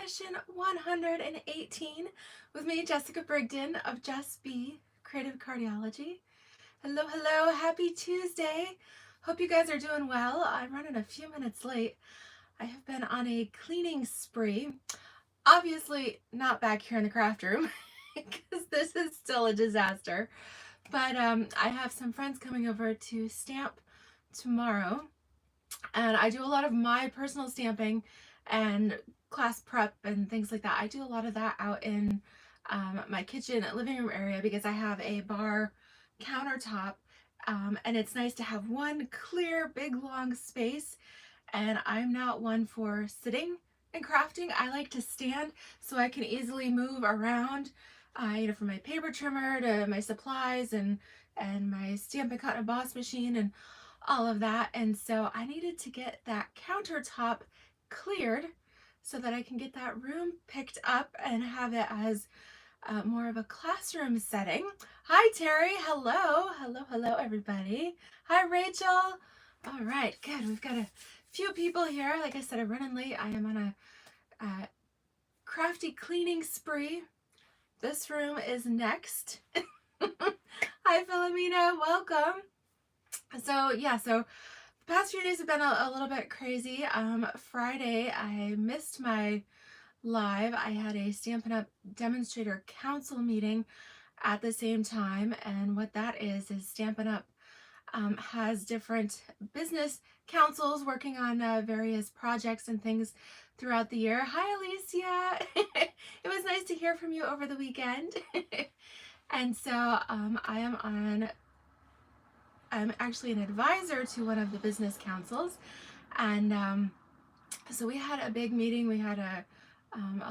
session 118 with me, Jessica Brigden of Just Be Creative Cardiology. Hello, hello, happy Tuesday. Hope you guys are doing well. I'm running a few minutes late. I have been on a cleaning spree. Obviously not back here in the craft room because this is still a disaster. But I have some friends coming over to stamp tomorrow, and I do a lot of my personal stamping and class prep and things like that. I do a lot of that out in my kitchen living room area because I have a bar countertop, and it's nice to have one clear big long space, and I'm not one for sitting and crafting. I like to stand so I can easily move around, from my paper trimmer to my supplies and my Stampin' Cut and Emboss machine and all of that. And so I needed to get that countertop cleared so that I can get that room picked up and have it as more of a classroom setting. Hi, Terry. Hello. Hello, hello, everybody. Hi, Rachel. All right, good. We've got a few people here. Like I said, I'm running late. I am on a crafty cleaning spree. This room is next. Hi, Philomena. Welcome. So the past few days have been a little bit crazy. Friday, I missed my live. I had a Stampin' Up! Demonstrator Council meeting at the same time, and what that is Stampin' Up! Has different business councils working on various projects and things throughout the year. Hi, Alicia. It was nice to hear from you over the weekend. And so I'm actually an advisor to one of the business councils, and so we had a big meeting. We had a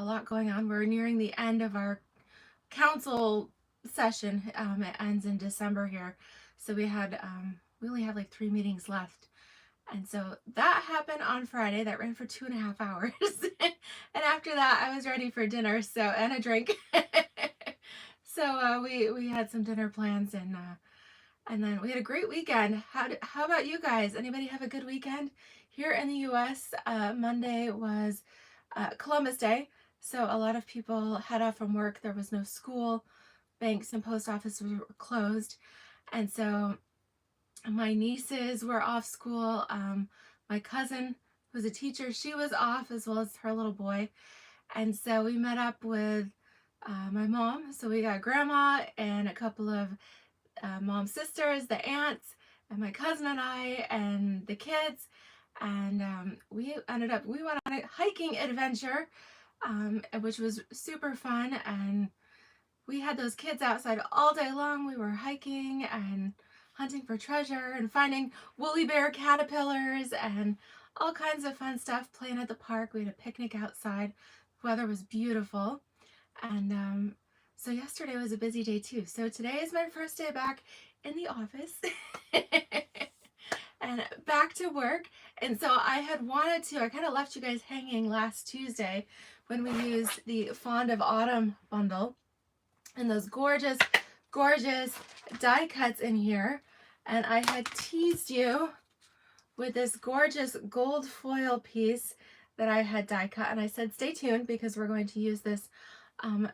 lot going on. We're nearing the end of our council session. It ends in December here, so we only have like 3 meetings left. And so that happened on Friday. That ran for 2.5 hours. And after that, I was ready for dinner, and a drink. So we had some dinner plans, and then we had a great weekend. How about you guys? Anybody have a good weekend? Here in the U.S., Monday was Columbus Day, so a lot of people had off from work. There was no school. Banks and post offices were closed, and so my nieces were off school. My cousin, who's a teacher, she was off, as well as her little boy. And so we met up with my mom. So we got grandma and a couple of mom's sisters, the aunts, and my cousin and I, and the kids. And we went on a hiking adventure, which was super fun. And we had those kids outside all day long. We were hiking and hunting for treasure and finding woolly bear caterpillars and all kinds of fun stuff, playing at the park. We had a picnic outside. The weather was beautiful. And so yesterday was a busy day too. So today is my first day back in the office and back to work. And so I kind of left you guys hanging last Tuesday when we used the Fond of Autumn bundle and those gorgeous, gorgeous die cuts in here. And I had teased you with this gorgeous gold foil piece that I had die cut, and I said stay tuned because we're going to use this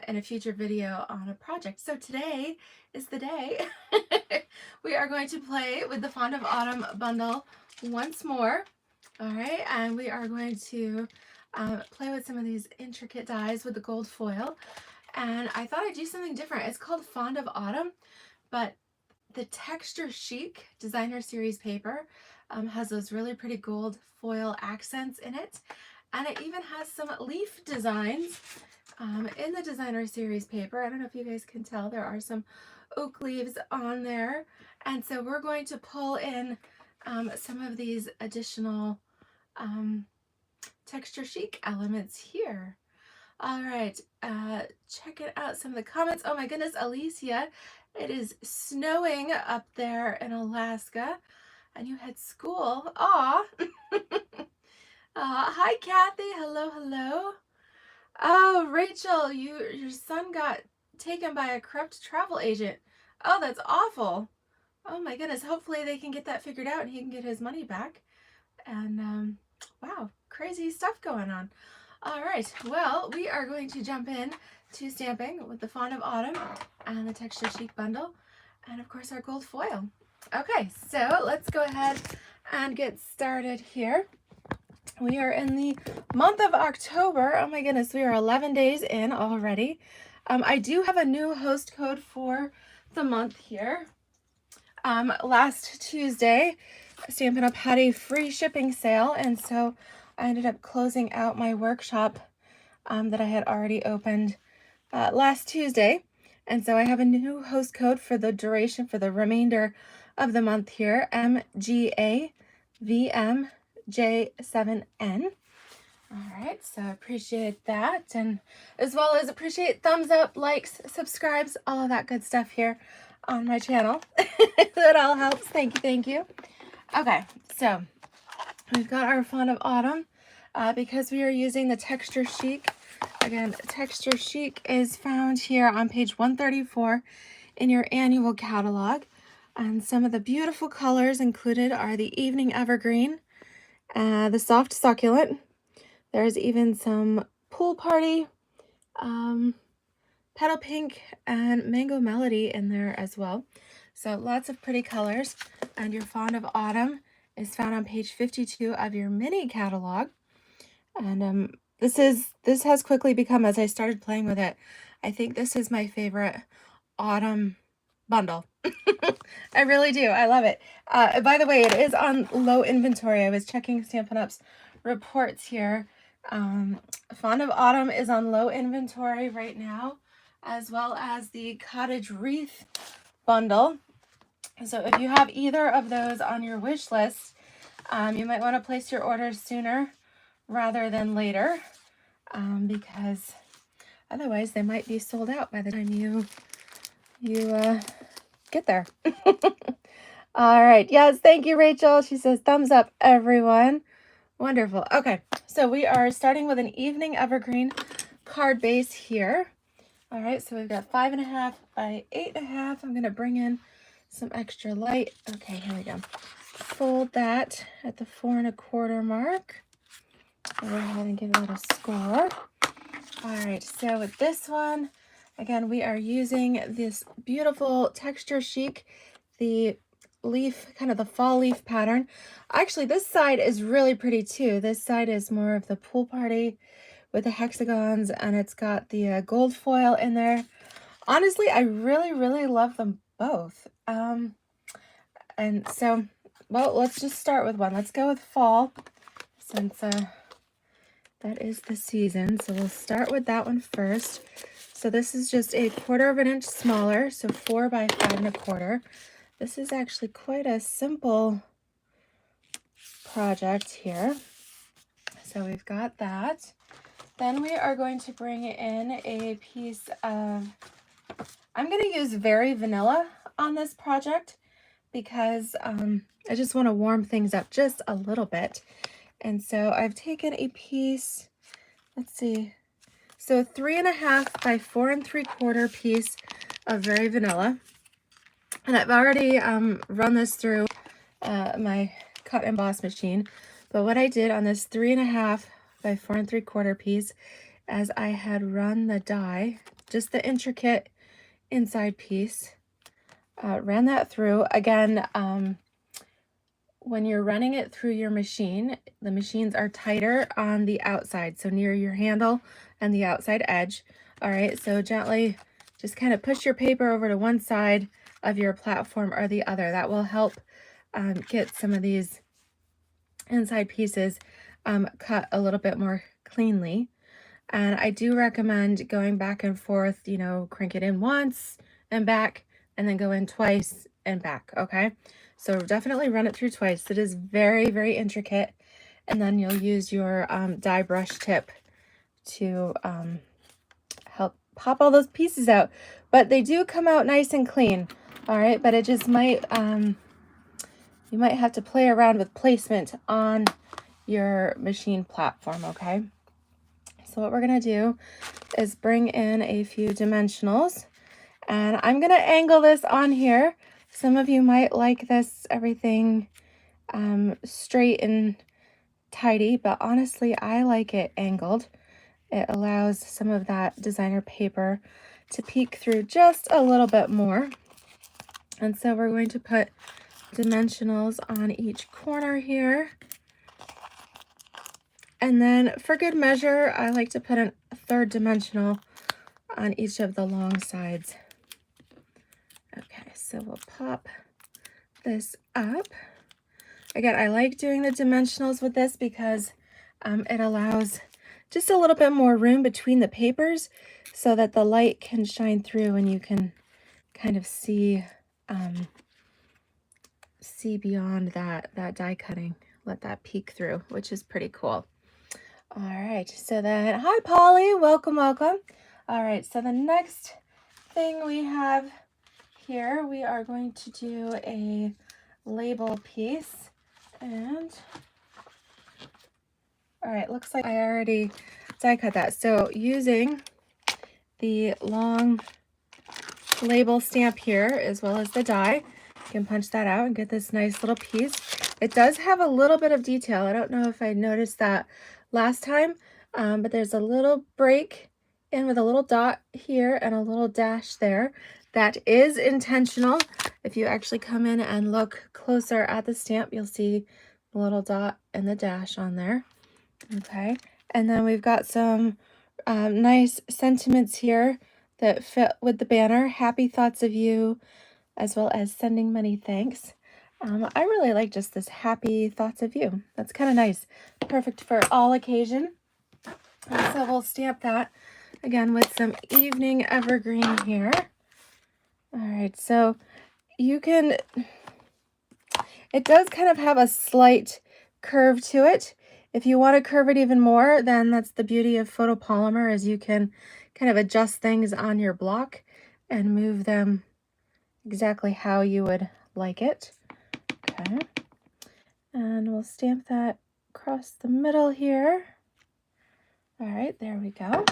in a future video on a project. So today is the day. We are going to play with the Fond of Autumn bundle once more. All right, and we are going to play with some of these intricate dies with the gold foil. And I thought I'd do something different. It's called Fond of Autumn, but the Texture Chic Designer Series paper has those really pretty gold foil accents in it. And it even has some leaf designs in the Designer Series paper. I don't know if you guys can tell, there are some oak leaves on there. And so we're going to pull in some of these additional Texture Chic elements here. All right, checking out some of the comments. Oh my goodness, Alicia, it is snowing up there in Alaska, and you had school. Aw. Hi, Kathy. Hello, hello. Oh, Rachel, your son got taken by a corrupt travel agent. Oh, that's awful. Oh my goodness. Hopefully they can get that figured out and he can get his money back. And wow, crazy stuff going on. All right, well, we are going to jump in to stamping with the Fawn of Autumn and the Texture Chic bundle, and of course our gold foil. Okay, so let's go ahead and get started here. We are in the month of October. Oh my goodness, we are 11 days in already. I do have a new host code for the month here. Last Tuesday, Stampin' Up! Had a free shipping sale, and so I ended up closing out my workshop that I had already opened last Tuesday. And so I have a new host code for the duration for the remainder of the month here, MGAVMJ7N. All right, so I appreciate that, and as well as appreciate thumbs up, likes, subscribes, all of that good stuff here on my channel. That all helps. Thank you, thank you. Okay, so we've got our Fawn of Autumn because we are using the Texture Chic. Again, Texture Chic is found here on page 134 in your annual catalog. And some of the beautiful colors included are the Evening Evergreen, the Soft Succulent. There's even some Pool Party, Petal Pink, and Mango Melody in there as well. So lots of pretty colors. And your Fawn of Autumn is found on page 52 of your mini catalog. And this has quickly become, as I started playing with it, I think this is my favorite autumn bundle. I really do. I love it. By the way, it is on low inventory. I was checking Stampin' Up's reports here. Fawn of Autumn is on low inventory right now, as well as the Cottage Wreath bundle. So if you have either of those on your wish list, you might want to place your orders sooner rather than later, because otherwise they might be sold out by the time you get there. All right. Yes, thank you, Rachel. She says thumbs up, everyone. Wonderful. Okay, so we are starting with an Evening Evergreen card base here. All right, so we've got 5.5 by 8.5. I'm going to bring in some extra light. Okay, here we go. Fold that at the 4.25 mark. I'll go ahead and give it a score. All right, so with this one, again, we are using this beautiful Texture Chic, the leaf, kind of the fall leaf pattern. Actually, this side is really pretty too. This side is more of the Pool Party with the hexagons, and it's got the gold foil in there. Honestly, I really, really love them both. And so, well, let's just start with one. Let's go with fall, since that is the season. So we'll start with that one first. So this is just a 1/4 of an inch smaller, so 4 by 5.25. This is actually quite a simple project here. So we've got that. Then we are going to bring in a piece of, I'm going to use Very Vanilla on this project because I just want to warm things up just a little bit. And so I've taken a piece, let's see, so 3.5 by 4 3/4 piece of Very Vanilla. And I've already run this through my cut and emboss machine. But what I did on this 3.5 by 4 3/4 piece, as I had run the die, just the intricate inside piece, ran that through. Again, when you're running it through your machine, the machines are tighter on the outside, so near your handle and the outside edge. All right, so gently just kind of push your paper over to one side of your platform or the other. That will help get some of these inside pieces cut a little bit more cleanly. And I do recommend going back and forth, you know, crank it in once and back, and then go in twice and back, okay? So definitely run it through twice. It is very, very intricate. And then you'll use your die brush tip to help pop all those pieces out. But they do come out nice and clean, all right? But it just might, you might have to play around with placement on your machine platform, okay? So what we're gonna do is bring in a few dimensionals, and I'm gonna angle this on here. Some of you might like this, everything straight and tidy, but honestly, I like it angled. it allows some of that designer paper to peek through just a little bit more. And so we're going to put dimensionals on each corner here. And then for good measure, I like to put a third dimensional on each of the long sides. Okay, so we'll pop this up. Again, I like doing the dimensionals with this because it allows just a little bit more room between the papers so that the light can shine through and you can kind of see beyond that die cutting, let that peek through, which is pretty cool. All right, so then, hi Polly, welcome. All right, so the next thing we have here, we are going to do a label piece. And all right, looks like I already die cut that. So using the long label stamp here, as well as the die, you can punch that out and get this nice little piece. It does have a little bit of detail. I don't know if I noticed that last time, but there's a little break in with a little dot here and a little dash there. That is intentional. If you actually come in and look closer at the stamp, you'll see the little dot and the dash on there. Okay, and then we've got some nice sentiments here that fit with the banner. Happy thoughts of you, as well as sending many thanks. I really like just this happy thoughts of you. That's kind of nice. Perfect for all occasion. And so we'll stamp that again with some evening evergreen here. All right, so you can, it does kind of have a slight curve to it. If you want to curve it even more, then that's the beauty of photopolymer, is you can kind of adjust things on your block and move them exactly how you would like it. Okay, and we'll stamp that across the middle here. All right, there we go.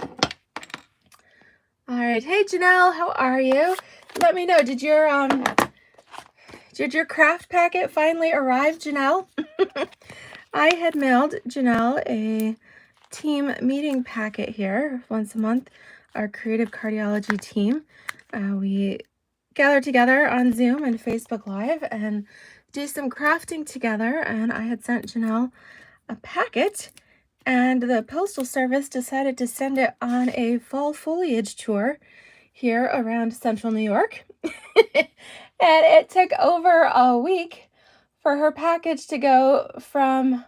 All right, hey Janelle, how are you? Let me know, did your craft packet finally arrive, Janelle? I had mailed Janelle a team meeting packet here once a month, our Creative Cardiology Team. We gather together on Zoom and Facebook Live and do some crafting together, and I had sent Janelle a packet, and the Postal Service decided to send it on a fall foliage tour here around central New York. And it took over a week for her package to go from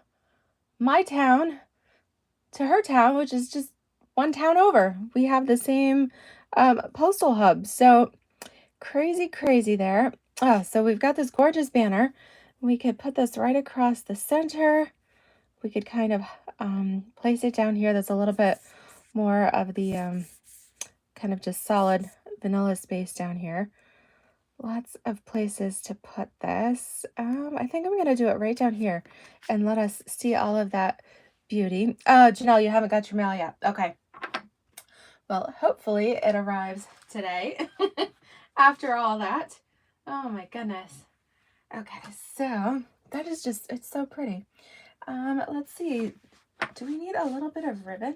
my town to her town, which is just one town over. We have the same postal hub. So crazy there. Oh, so we've got this gorgeous banner. We could put this right across the center. We could kind of place it down here. There's a little bit more of the kind of just solid vanilla space down here. Lots of places to put this. I think I'm going to do it right down here and let us see all of that beauty. Janelle, you haven't got your mail yet. Okay. Well, hopefully it arrives today after all that. Oh my goodness. Okay, so that is just, it's so pretty. Let's see. Do we need a little bit of ribbon?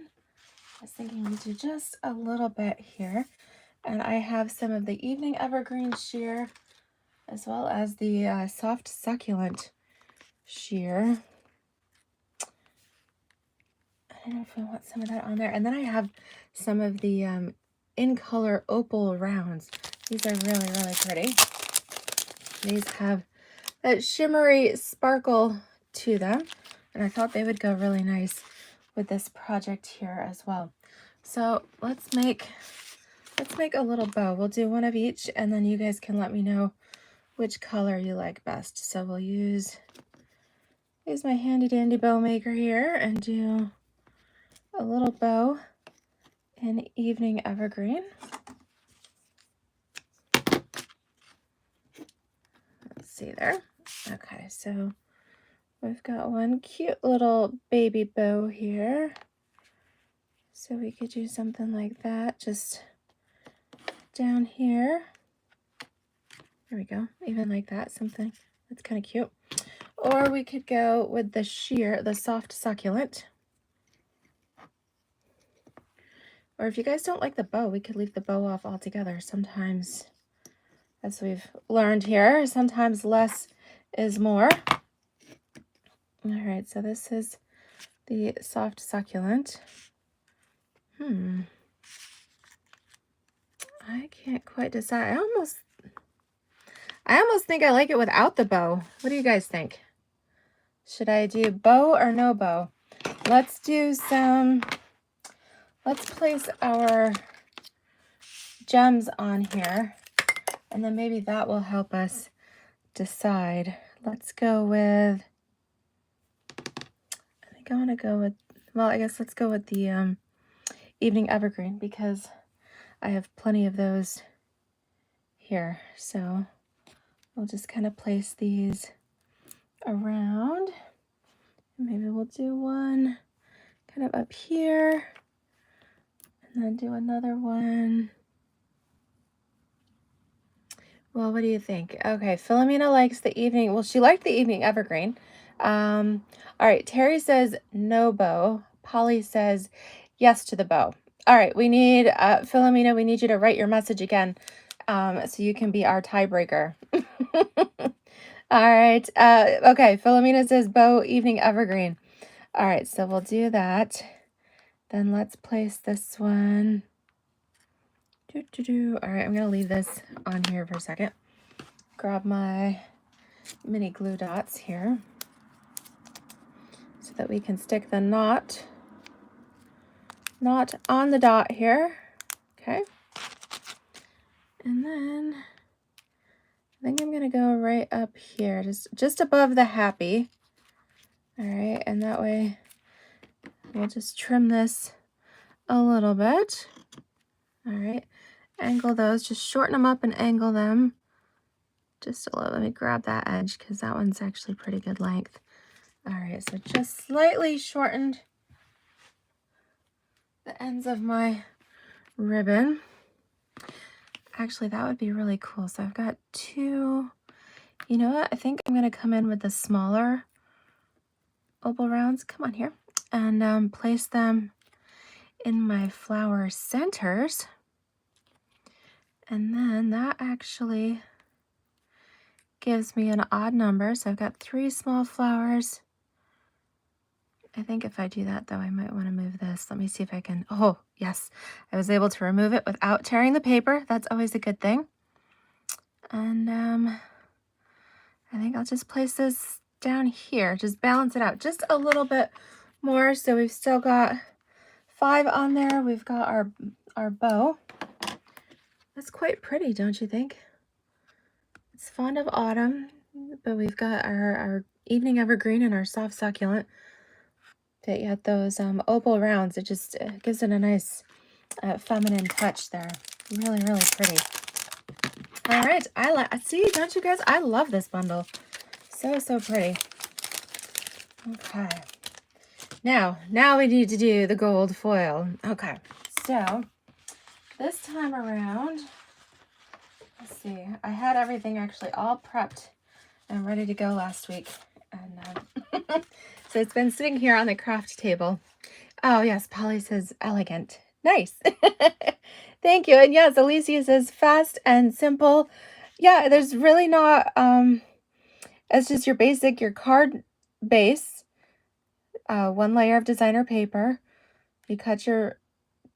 I was thinking we do just a little bit here. And I have some of the evening evergreen sheer, as well as the soft succulent sheer. I don't know if I want some of that on there. And then I have some of the in color opal rounds. These are really pretty. These have that shimmery sparkle to them, and I thought they would go really nice with this project here as well. So let's make a little bow. We'll do one of each, and then you guys can let me know which color you like best. So we'll use my handy dandy bow maker here and do a little bow in evening evergreen. Let's see there. Okay, so we've got one cute little baby bow here. So we could do something like that, just down here. There we go, even like that, something that's kind of cute. Or we could go with the sheer, the soft succulent. Or if you guys don't like the bow, we could leave the bow off altogether. Sometimes, as we've learned here, sometimes less is more. All right, so this is the soft succulent. I can't quite decide. I almost think I like it without the bow. What do you guys think? Should I do bow or no bow? Let's place our gems on here, and then maybe that will help us decide. Let's go with, I think I want to go with, well, I guess let's go with the evening evergreen, because I have plenty of those here. So we'll just kind of place these around. Maybe we'll do one kind of up here, and then do another one. Well, what do you think? Okay, Philomena likes the evening. Well, she liked the evening evergreen. All right, Terry says no bow. Polly says yes to the bow. All right, we need, Philomena, we need you to write your message again, so you can be our tiebreaker. All right, okay, Philomena says bow, evening evergreen. All right, so we'll do that. Then let's place this one. All right, I'm going to leave this on here for a second. Grab my mini glue dots here so that we can stick the knot on the dot here. Okay. And then I think I'm going to go right up here, just above the happy. All right, and that way we'll just trim this a little bit. All right, angle those, just shorten them up and angle them just a little. Let me grab that edge because that one's actually pretty good length. All right, so just slightly shortened the ends of my ribbon. Actually, that would be really cool. So I've got two. You know what? I think I'm going to come in with the smaller opal rounds. Come on here. And place them in my flower centers. And then that actually gives me an odd number. So I've got 3 small flowers. I think if I do that, though, I might want to move this. Let me see if I can. Oh, yes. I was able to remove it without tearing the paper. That's always a good thing. And I think I'll just place this down here. Just balance it out just a little bit more. So we've still got 5 on there. We've got our bow. That's quite pretty, don't you think? It's fond of autumn, but we've got our evening evergreen and our soft succulent. But yet those opal rounds, it just gives it a nice feminine touch there. Really, really pretty. All right, see, don't you guys? I love this bundle. So pretty. Okay. Now we need to do the gold foil. Okay, so this time around, let's see. I had everything actually all prepped and ready to go last week, and so it's been sitting here on the craft table. Oh yes, Polly says elegant. Nice. Thank you. And yes, Alicia says fast and simple. Yeah, there's really not, it's just your basic, your card base, 1 layer of designer paper. You cut your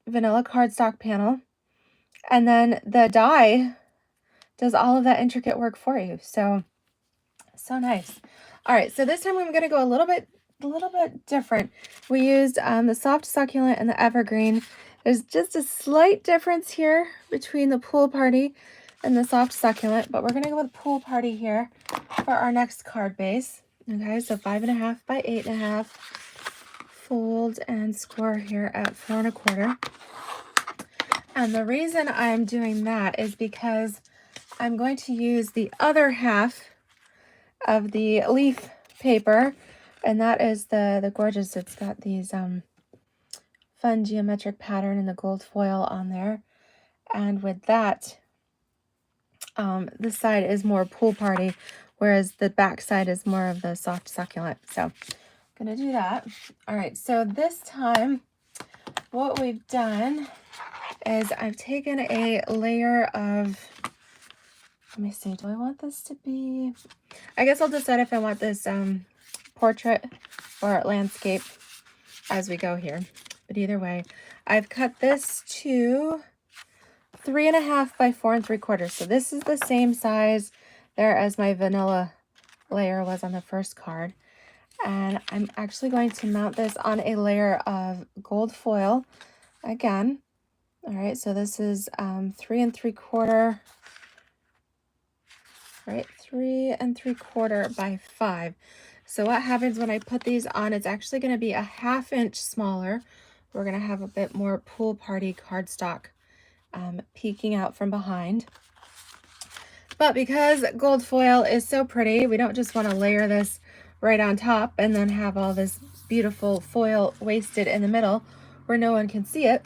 vanilla cardstock panel, and then the die does all of that intricate work for you. So nice. All right, so this time I'm going to go a little bit different. We used the soft succulent and the evergreen. There's just a slight difference here between the pool party and the soft succulent, but we're going to go with pool party here for our next card base. Okay, so 5.5 by 8.5. Fold and score here at 4 1/4. And the reason I'm doing that is because I'm going to use the other half of the leaf paper, and that is the gorgeous, it's got these fun geometric pattern and the gold foil on there. And with that, this side is more pool party, whereas the back side is more of the soft succulent. So I'm gonna do that. All right, so this time what we've done is I've taken a layer of, let me see, do I want this to be, I guess I'll decide if I want this portrait or landscape as we go here. But either way, I've cut this to 3.5 by 4 3/4. So this is the same size there as my vanilla layer was on the first card. And I'm actually going to mount this on a layer of gold foil again. All right, so this is 3 3/4, right? 3 3/4 by 5. So what happens when I put these on, it's actually going to be a 1/2 inch smaller. We're going to have a bit more pool party cardstock peeking out from behind. But because gold foil is so pretty, we don't just want to layer this right on top and then have all this beautiful foil wasted in the middle where no one can see it.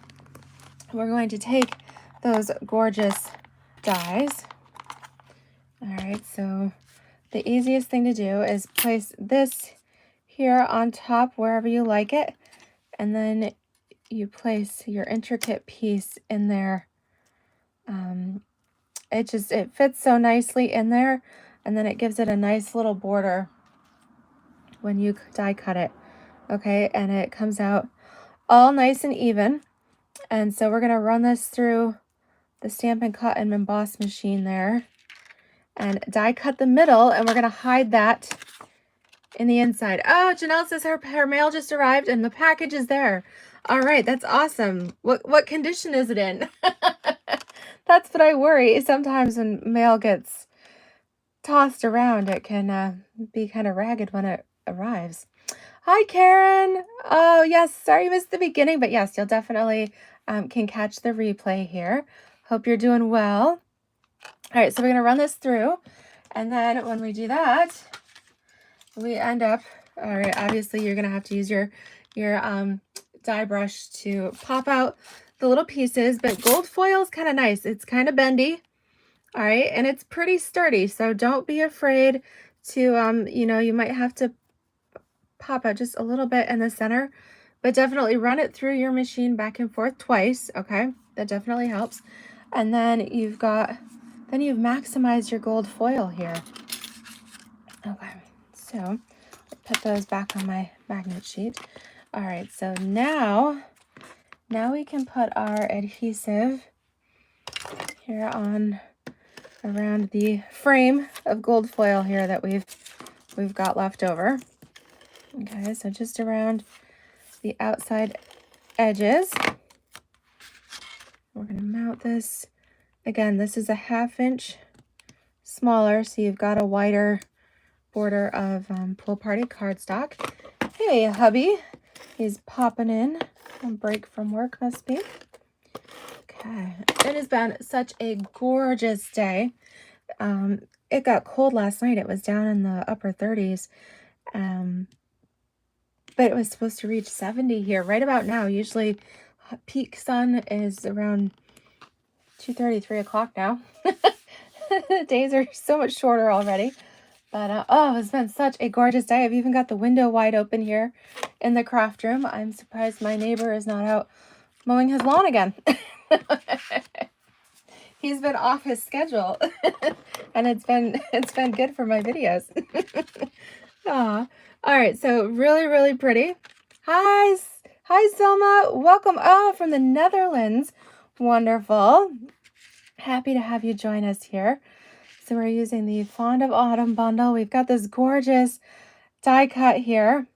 We're going to take those gorgeous dies. All right, so the easiest thing to do is place this here on top wherever you like it, and then you place your intricate piece in there. It fits so nicely in there, and then it gives it a nice little border when you die cut it. Okay, and it comes out all nice and even. And so we're going to run this through the Stampin' Cut and Emboss machine there and die cut the middle, and we're going to hide that in the inside. Oh, Janelle says her mail just arrived and the package is there. All right, that's awesome. What condition is it in? That's what I worry. Sometimes when mail gets tossed around, it can be kind of ragged when it arrives. Hi, Karen. Oh, yes. Sorry you missed the beginning, but yes, you'll definitely can catch the replay here. Hope you're doing well. All right, so we're going to run this through, and then when we do that, we end up, all right, obviously you're going to have to use your die brush to pop out the little pieces, but gold foil is kind of nice. It's kind of bendy, all right, and it's pretty sturdy, so don't be afraid to, you might have to pop out just a little bit in the center, but definitely run it through your machine back and forth twice, okay? That definitely helps. And then you've maximized your gold foil here. Okay, so put those back on my magnet sheet. All right, so now we can put our adhesive here on around the frame of gold foil here that we've got left over. Okay, so just around the outside edges. We're going to mount this. Again, this is a 1/2 inch smaller, so you've got a wider border of pool party cardstock. Hey, hubby. He's popping in. A break from work must be. Okay. It has been such a gorgeous day. It got cold last night. It was down in the upper 30s. But it was supposed to reach 70 here right about now. Usually peak sun is around 2:30, 3 o'clock now. The days are so much shorter already. But, oh, it's been such a gorgeous day. I've even got the window wide open here in the craft room. I'm surprised my neighbor is not out mowing his lawn again. He's been off his schedule. And it's been good for my videos. Aw. All right, so really, really pretty. Hi, Selma. Welcome. Oh, from the Netherlands. Wonderful. Happy to have you join us here. So we're using the Fond of Autumn bundle. We've got this gorgeous die cut here.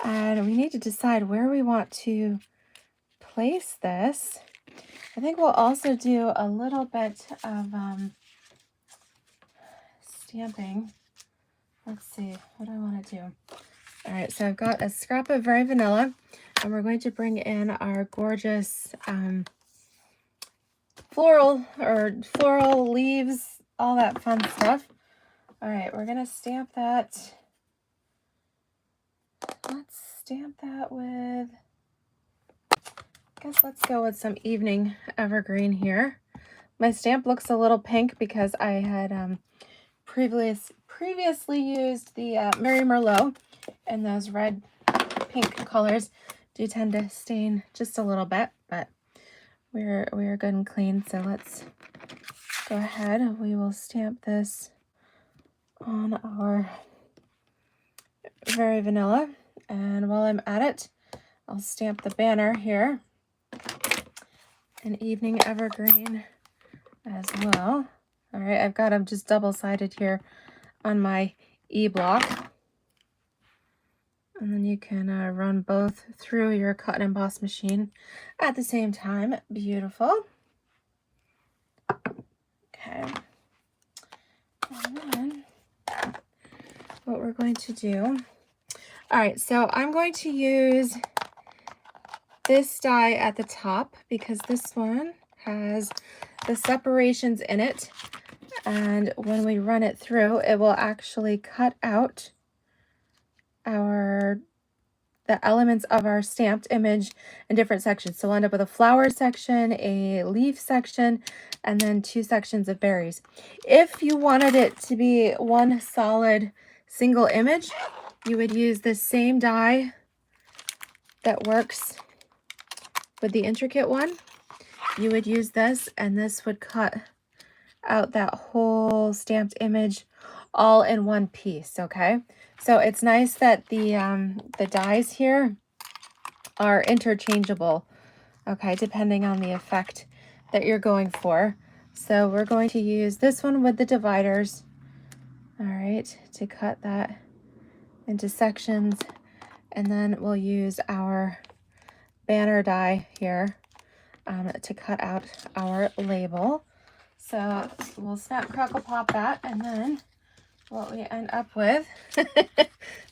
And we need to decide where we want to place this. I think we'll also do a little bit of stamping. Let's see, what do I want to do? All right, so I've got a scrap of Very Vanilla, and we're going to bring in our gorgeous floral leaves, all that fun stuff. All right, we're going to stamp that. Let's stamp that with, I guess let's go with some Evening Evergreen here. My stamp looks a little pink because I had previously used the Mary Merlot, and those red pink colors do tend to stain just a little bit, but we are good and clean. So let's go ahead. We will stamp this on our Very Vanilla. And while I'm at it, I'll stamp the banner here, an Evening Evergreen as well. All right, I've got them just double-sided here on my E-block. And then you can run both through your cut and emboss machine at the same time. Beautiful. Okay. And then what we're going to do. All right, so I'm going to use this die at the top because this one has the separations in it. And when we run it through, it will actually cut out the elements of our stamped image in different sections. So we'll end up with a flower section, a leaf section, and then 2 sections of berries. If you wanted it to be one solid single image, you would use the same die that works with the intricate one. You would use this, and this would cut out that whole stamped image all in one piece. Okay, so it's nice that the dies here are interchangeable, okay, depending on the effect that you're going for. So we're going to use this one with the dividers, all right, to cut that into sections, and then we'll use our banner die here to cut out our label. So we'll snap, crackle, pop that, and then what we end up with,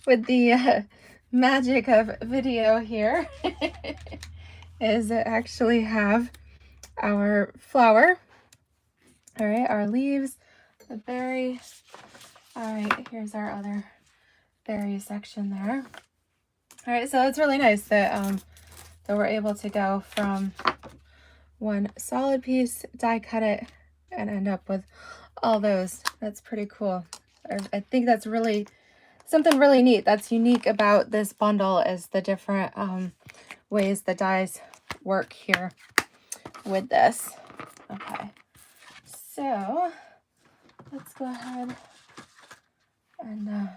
with the magic of video here, is actually have our flower, all right, our leaves, the berry. All right, here's our other berry section there. All right, so it's really nice that that we're able to go from one solid piece, die cut it, and end up with all those. That's pretty cool. I think that's really something really neat that's unique about this bundle, is the different ways the dies work here with this. Okay, so let's go ahead and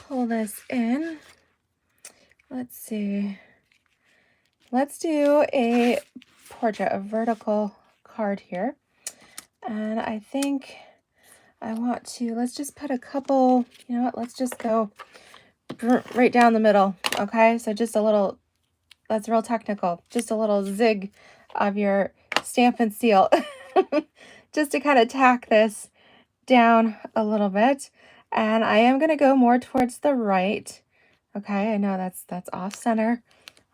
pull this in. Let's see. Let's do a portrait, a vertical card here. And I think I want to, let's just put a couple, you know what, let's just go right down the middle, okay? So just a little, that's real technical, just a little zig of your Stampin' seal, just to kind of tack this down a little bit. And I am going to go more towards the right, okay? I know that's off center.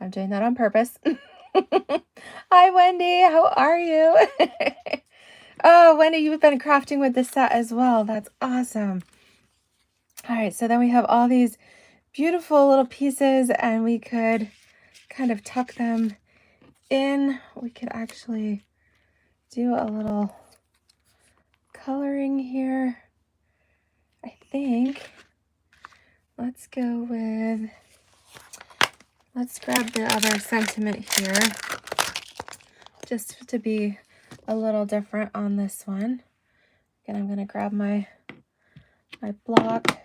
I'm doing that on purpose. Hi, Wendy, how are you? Oh, Wendy, you've been crafting with this set as well. That's awesome. All right, so then we have all these beautiful little pieces, and we could kind of tuck them in. We could actually do a little coloring here. I think let's go with, let's grab the other sentiment here, just to be a little different on this one. Again, I'm going to grab my block,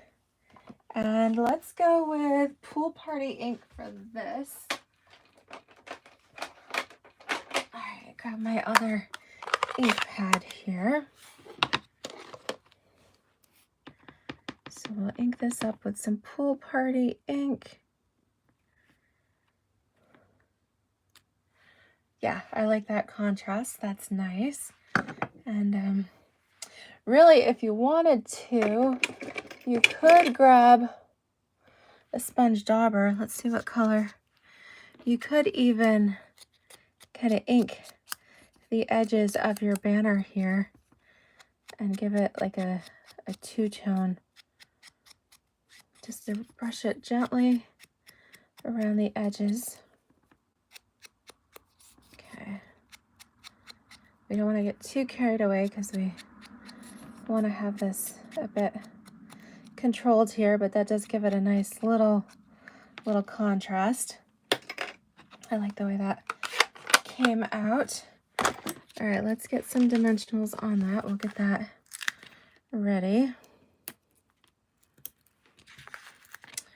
and let's go with Pool Party ink for this. All right, grab my other ink pad here. So we'll ink this up with some Pool Party ink. Yeah, I like that contrast. That's nice. And really, if you wanted to, you could grab a sponge dauber. Let's see what color. You could even kind of ink the edges of your banner here and give it like a two-tone. Just to brush it gently around the edges. Okay. We don't want to get too carried away because we want to have this a bit controlled here, but that does give it a nice little contrast. I like the way that came out. All right, let's get some dimensionals on that. We'll get that ready.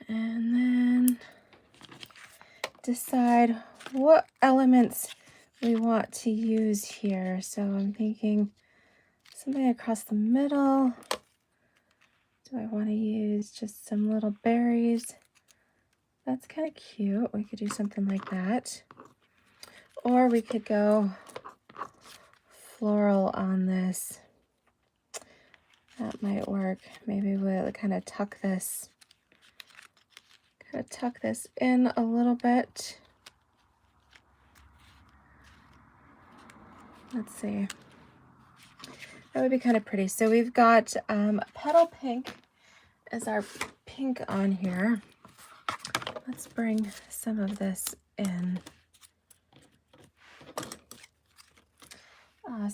And then decide what elements we want to use here. So I'm thinking something across the middle. Do I want to use just some little berries? That's kind of cute. We could do something like that. Or we could go floral on this. That might work. Maybe we'll kind of tuck this in a little bit. Let's see. That would be kind of pretty. So we've got petal pink as our pink on here. Let's bring some of this in.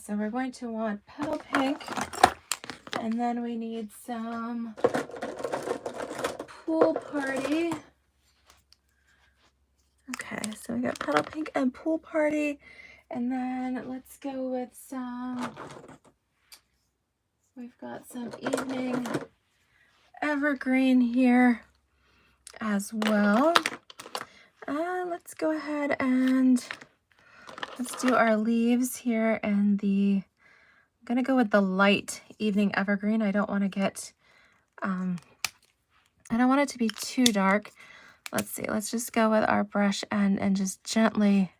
So we're going to want petal pink, and then we need some pool party. Okay, so we got petal pink and pool party, and then let's go with some, we've got some evening evergreen here as well. Let's go ahead and let's do our leaves here, and I'm gonna go with the light evening evergreen. I don't want to get, I don't want it to be too dark. Let's see, let's just go with our brush and just gently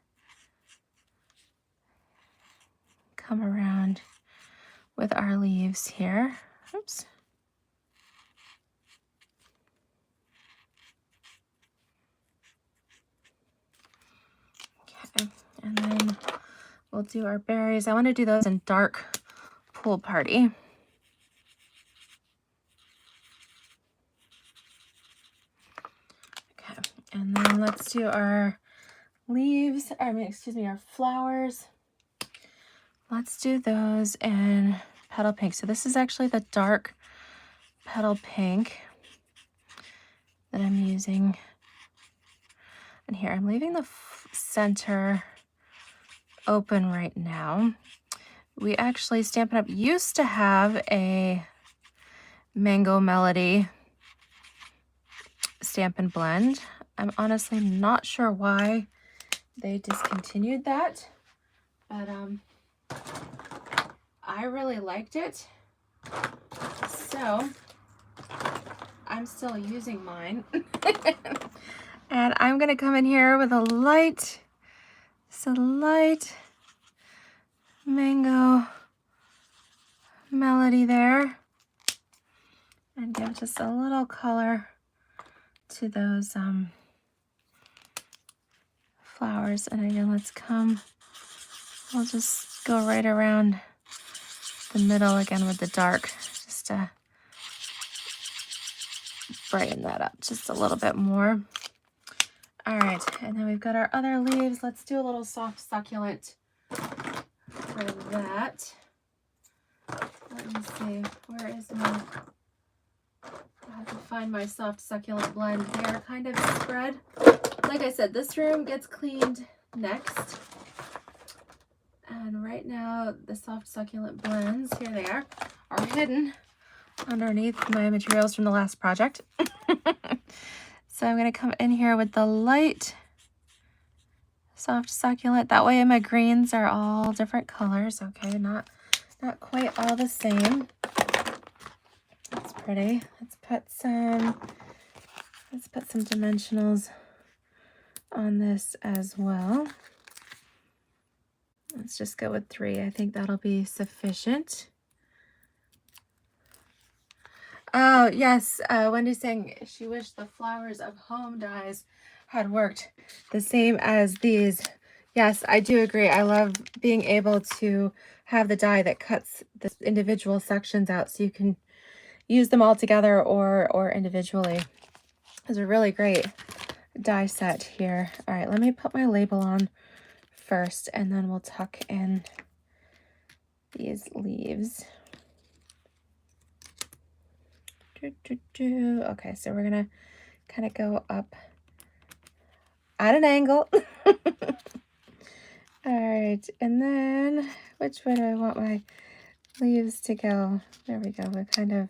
come around with our leaves here. Oops. Okay, and then we'll do our berries. I want to do those in dark pool party. Okay, and then let's do our leaves, our flowers. Let's do those in petal pink. So this is actually the dark petal pink that I'm using. And here, I'm leaving the center open right now. We actually, Stampin' Up! Used to have a Mango Melody Stampin' blend. I'm honestly not sure why they discontinued that, but I really liked it, so I'm still using mine. And I'm gonna come in here with a light, light Mango Melody there, and give just a little color to those flowers. And again, we'll just go right around the middle again with the dark, just to brighten that up just a little bit more. All right, and then we've got our other leaves. Let's do a little soft succulent for that. Let me see, where is my, I have to find my soft succulent blend. They are kind of spread. Like I said, this room gets cleaned next. And right now, the soft succulent blends, here they are hidden underneath my materials from the last project. So I'm going to come in here with the light soft succulent. That way my greens are all different colors. Okay, not quite all the same. That's pretty. Let's put some dimensionals on this as well. Let's just go with 3. I think that'll be sufficient. Oh, yes. Wendy's saying she wished the Flowers of Home dies had worked the same as these. Yes, I do agree. I love being able to have the die that cuts the individual sections out so you can use them all together or individually. It's a really great die set here. All right, let me put my label on first, and then we'll tuck in these leaves. Okay, so we're gonna kind of go up at an angle All right, and then which way do I want my leaves to go? There we go. We kind of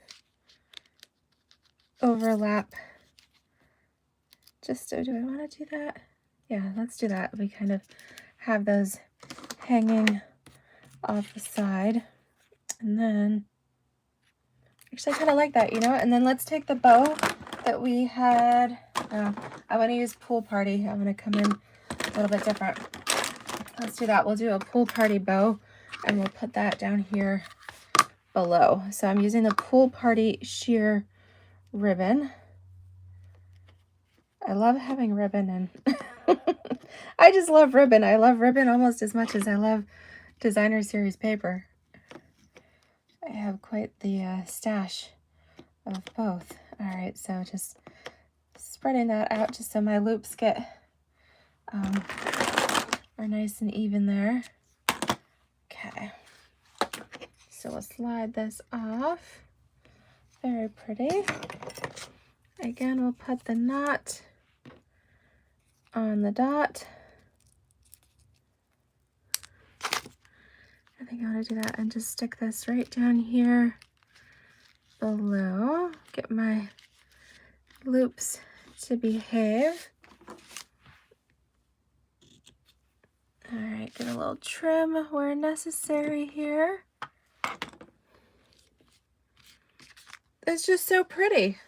overlap. Just so, do I want to do that? Yeah, let's do that. We kind of have those hanging off the side. And then, actually I kind of like that, you know? And then let's take the bow that we had. I want to use Pool Party. I'm going to come in a little bit different. Let's do that. We'll do a Pool Party bow, and we'll put that down here below. So I'm using the Pool Party sheer ribbon. I love having ribbon, and I just love ribbon. I love ribbon almost as much as I love designer series paper. I have quite the stash of both. All right, so just spreading that out just so my loops are nice and even there. Okay, so we'll slide this off. Very pretty. Again, we'll put the knot on the dot. I think I want to do that and just stick this right down here below. Get my loops to behave. All right, get a little trim where necessary here. It's just so pretty.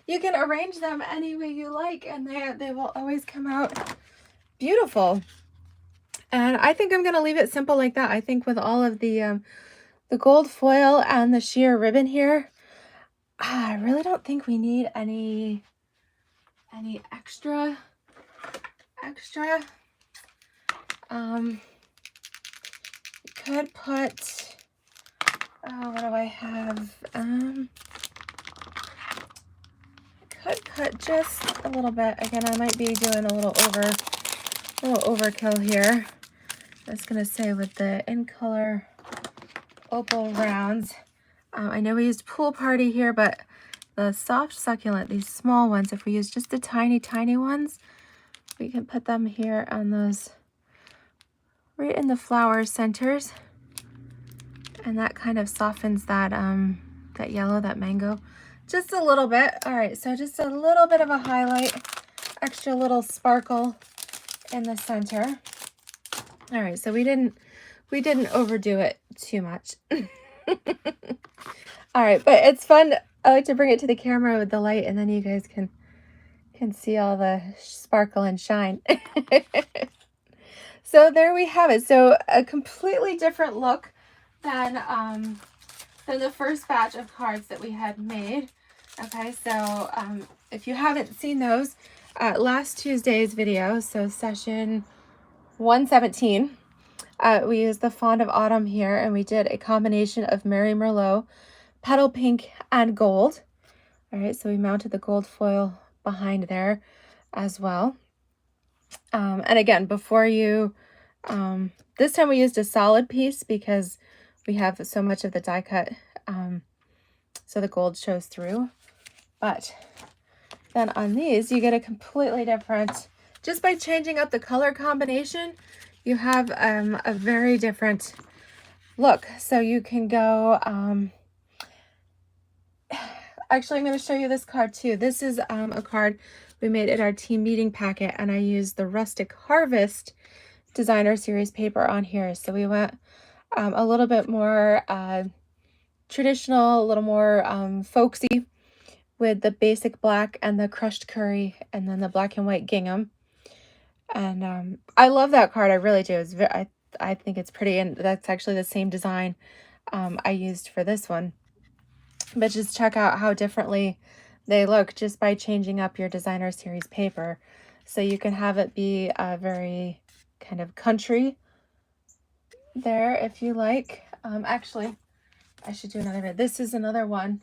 You can arrange them any way you like, and they will always come out beautiful. And I think I'm going to leave it simple like that. I think with all of the gold foil and the sheer ribbon here, I really don't think we need any extra. You could put, what do I have? I could put just a little bit. Again, I might be doing a little overkill here. I was gonna say with the in color opal rounds. I know we used Pool Party here, but the soft succulent, these small ones, if we use just the tiny ones, we can put them here on those, right in the flower centers, and that kind of softens that that yellow, that mango, just a little bit. All right, so just a little bit of a highlight, extra little sparkle in the center. All right, so we didn't overdo it too much. All right, but it's fun. I like to bring it to the camera with the light, and then you guys can see all the sparkle and shine. So there we have it. So a completely different look than the first batch of cards that we had made. Okay, so if you haven't seen those, last Tuesday's video, so session 117, we used the Fond of Autumn here, and we did a combination of Mary Merlot, Petal Pink, and gold. All right, so we mounted the gold foil behind there as well. And again, before you, this time we used a solid piece because we have so much of the die cut, so the gold shows through. But then on these, you get a completely different, just by changing up the color combination, you have a very different look. So you can go, actually, I'm going to show you this card too. This is a card we made in our team meeting packet, and I used the Rustic Harvest designer series paper on here. So we went a little bit more traditional, a little more folksy with the basic black and the crushed curry, and then the black and white gingham. And I love that card. I really do. It's I think it's pretty, and that's actually the same design I used for this one. But just check out how differently they look just by changing up your designer series paper. So you can have it be a very kind of country there if you like. Actually, I should do another bit. This is another one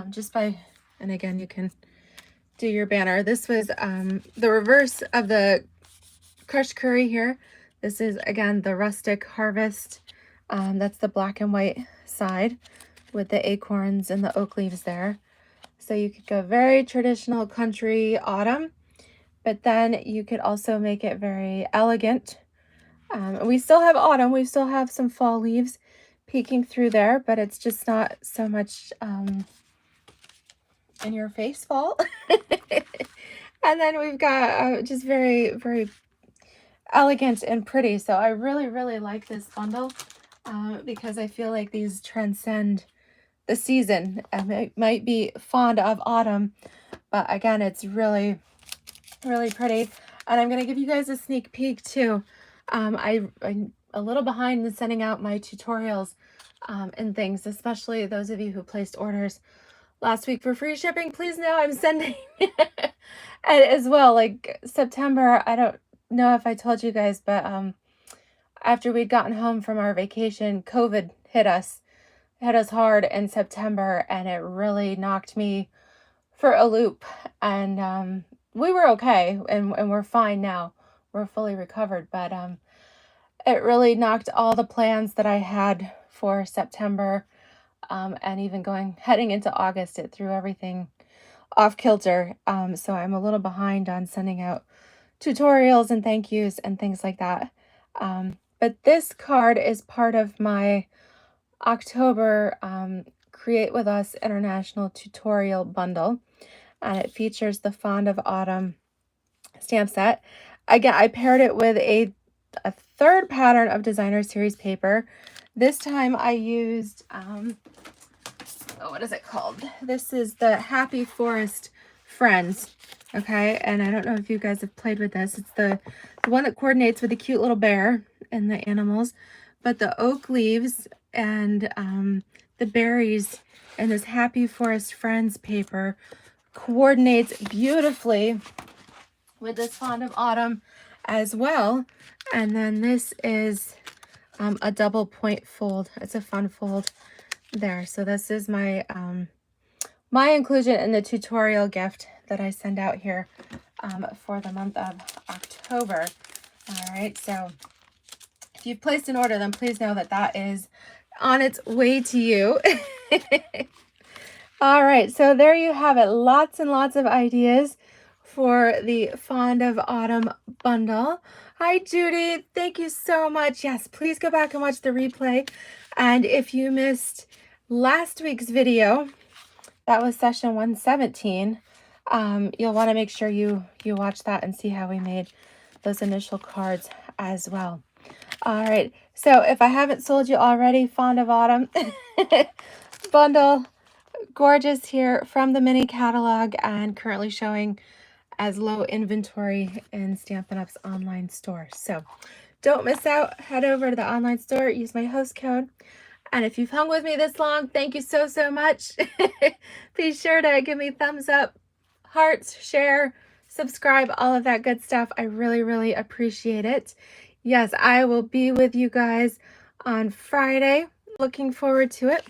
just by, and again, you can do your banner. This was the reverse of the crushed curry here. This is, again, the Rustic Harvest. That's the black and white side with the acorns and the oak leaves there. So you could go very traditional country autumn but then you could also make it very elegant. We still have autumn, we still have some fall leaves peeking through there, but it's just not so much in your face fall. And then we've got just very, very elegant and pretty. So I really, really like this bundle because I feel like these transcend the season. I might be fond of autumn, but again, it's really, really pretty. And I'm going to give you guys a sneak peek too. I'm a little behind in sending out my tutorials and things, especially those of you who placed orders last week for free shipping. Please know I'm sending and as well, like September. I don't know if I told you guys, but after we'd gotten home from our vacation, COVID hit us hard in September, and it really knocked me for a loop. And we were okay, and we're fine now. We're fully recovered, but it really knocked all the plans that I had for September, and even heading into August, it threw everything off kilter. So I'm a little behind on sending out tutorials and thank yous and things like that. But this card is part of my October Create With Us International Tutorial Bundle, and it features the Fond of Autumn stamp set. Again, I paired it with a third pattern of designer series paper. This time I used, what is it called? This is the Happy Forest Friends. Okay, and I don't know if you guys have played with this. It's the one that coordinates with the cute little bear and the animals, but the oak leaves and the berries in this Happy Forest Friends paper coordinates beautifully with this Fond of Autumn as well. And then this is a double point fold. It's a fun fold there. So this is my my inclusion in the tutorial gift that I send out here for the month of October. All right, so if you've placed an order, then please know that that is on its way to you. All right, so there you have it. Lots and lots of ideas for the Fond of Autumn bundle. Hi, Judy. Thank you so much. Yes, please go back and watch the replay. And if you missed last week's video, that was session 117. You'll want to make sure you watch that and see how we made those initial cards as well. All right, so if I haven't sold you already, Fond of Autumn bundle, gorgeous here from the mini catalog and currently showing as low inventory in Stampin' Up's online store. So don't miss out. Head over to the online store, use my host code. And if you've hung with me this long, thank you so, so much. Be sure to give me thumbs up, hearts, share, subscribe, all of that good stuff. I really, really appreciate it. Yes, I will be with you guys on Friday. Looking forward to it.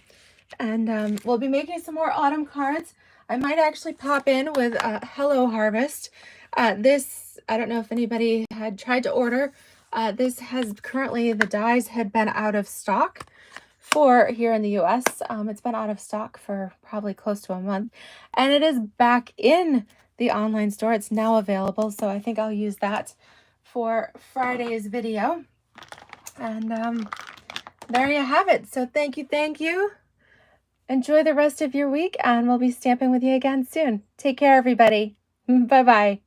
And we'll be making some more autumn cards. I might actually pop in with Hello Harvest. This, I don't know if anybody had tried to order. This has currently, the dies had been out of stock for here in the US. It's been out of stock for probably close to a month. And it is back in the online store. It's now available. So I think I'll use that for Friday's video. And there you have it. So thank you, thank you. Enjoy the rest of your week, and we'll be stamping with you again soon. Take care, everybody. Bye-bye.